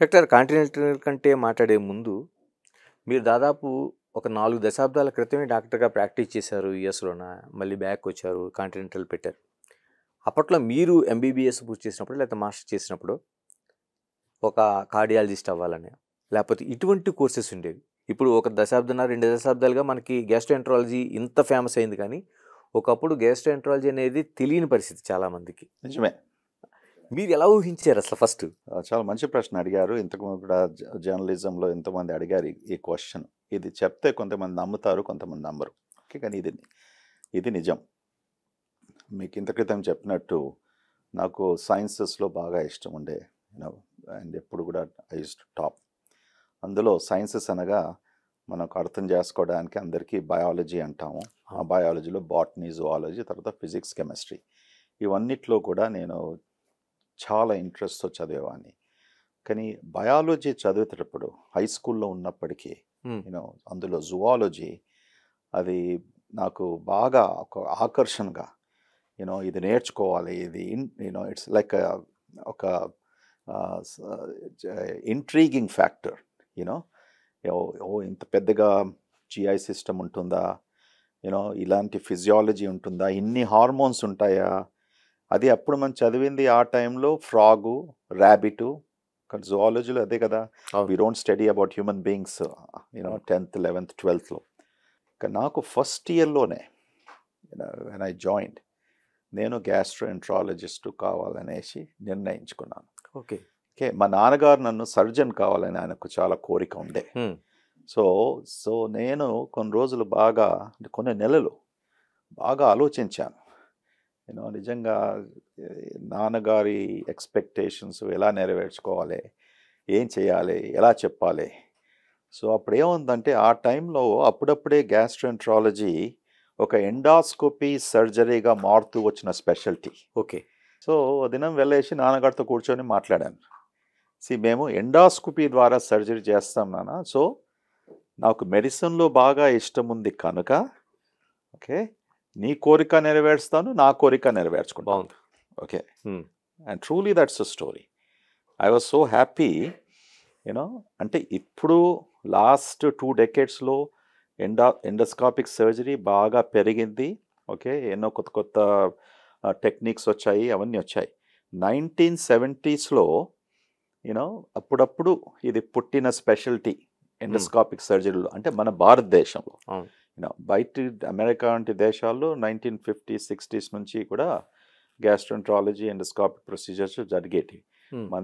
Doctor continental కంటే మాట్లాడే ముందు మీరు దాదాపు ఒక 4 దశాబ్దాల క్రితమే డాక్టర్గా ప్రాక్టీస్ చేశారు యూఎస్‌లోన. మళ్ళీ బ్యాక్ వచ్చారు. కాంటినెంటల్ పెట్టారు. అప్పట్లో మీరు ఎంబీబీఎస్ పూర్తి చేసినప్పుడు లేకపోతే మాస్టర్స్ చేసినప్పుడు ఒక కార్డియాలజిస్ట్ అవ్వాలని లేకపోతే ఇటువంటి కోర్సెస్ ఉండేవి. ఇప్పుడు ఒక దశాబ్దన్నర 2 దశాబ్దాలుగా మనకి గ్యాస్ట్రోఎంట్రాలజీ ఇంత ఫేమస్ అయింది కానీ ఒకప్పుడు గ్యాస్ట్రోఎంట్రాలజీ అనేది తెలియని పరిస్థితి చాలామందికి. నిజమే. మీరు ఎలా ఊహించారు అసలు ఫస్ట్? చాలా మంచి ప్రశ్న అడిగారు. ఇంతకుముందు కూడా జర్నలిజంలో ఎంతోమంది అడిగారు ఈ క్వశ్చన్. ఇది చెప్తే కొంతమంది నమ్ముతారు, కొంతమంది నమ్మరు. ఓకే, కానీ ఇది నిజం. మీకు ఇంత క్రితం చెప్పినట్టు నాకు సైన్సెస్లో బాగా ఇష్టం ఉండే, అండ్ ఎప్పుడు కూడా ఐ యూస్ టు టాప్. అందులో సైన్సెస్ అనగా మనకు అర్థం చేసుకోవడానికి అందరికీ బయాలజీ అంటాము. ఆ బయాలజీలో బాటనీ, జువాలజీ, తర్వాత ఫిజిక్స్, కెమిస్ట్రీ, ఇవన్నిట్లో కూడా నేను చాలా ఇంట్రెస్ట్తో చదివేవాడిని. కానీ బయాలజీ చదివేటప్పుడు హై స్కూల్లో ఉన్నప్పటికీ అందులో జువాలజీ అది నాకు బాగా ఒక ఆకర్షణగా ఇది నేర్చుకోవాలి, ఇది ఇట్స్ లైక్ ఒక ఇంట్రీగింగ్ ఫ్యాక్టర్. ఇంత పెద్దగా జిఐ సిస్టమ్ ఉంటుందా, ఇలాంటి ఫిజియాలజీ ఉంటుందా, ఇన్ని హార్మోన్స్ ఉంటాయా. అది అప్పుడు మనం చదివింది ఆ టైంలో ఫ్రాగు, ర్యాబిటు. జువాలజీలో అదే కదా, we don't study about human beings 10th, 11th, 12thలో. నాకు ఫస్ట్ ఇయర్లోనే వెన్ ఐ జాయిన్డ్ నేను గ్యాస్ట్రోఎంట్రాలజిస్ట్ కావాలనేసి నిర్ణయించుకున్నాను. ఓకే. మా నాన్నగారు నన్ను సర్జన్ కావాలని ఆయనకు చాలా కోరిక ఉండే. సో నేను కొన్ని రోజులు కొన్ని నెలలు బాగా ఆలోచించాను. నిజంగా నాన్నగారి ఎక్స్పెక్టేషన్స్ ఎలా నెరవేర్చుకోవాలి, ఏం చేయాలి, ఎలా చెప్పాలి. సో అప్పుడు ఏముందంటే ఆ టైంలో అప్పుడప్పుడే గ్యాస్ట్రోఎంట్రాలజీ ఒక ఎండాస్కోపీ సర్జరీగా మారుతూ వచ్చిన స్పెషాలిటీ. ఓకే. సో దినం వెళ్ళేసి నాన్నగారితో కూర్చొని మాట్లాడాను. మేము ఎండాస్కోపీ ద్వారా సర్జరీ చేస్తాం నాన్న. సో నాకు మెడిసిన్లో బాగా ఇష్టం ఉంది కనుక ఓకే, నీ కోరిక నెరవేర్స్తాను, నా కోరిక నెరవేర్చుకుంటాను. Okay, and truly that's a story. I was so happy. అంటే ఇప్పుడు లాస్ట్ 2 decadesలో ఎండోస్కోపిక్ సర్జరీ బాగా పెరిగింది. ఓకే, ఎన్నో కొత్త కొత్త టెక్నిక్స్ వచ్చాయి, అవన్నీ వచ్చాయి. 1970sలో అప్పుడప్పుడు ఇది పుట్టిన స్పెషాలిటీ ఎండోస్కోపిక్ సర్జరీలో, అంటే మన భారతదేశంలో. బయట అమెరికా వంటి దేశాల్లో 1950s, 60s నుంచి కూడా గ్యాస్ట్రోఎంట్రాలజీ, ఎండోస్కోపిక్ ప్రొసీజర్స్ జరిగేటివి. మన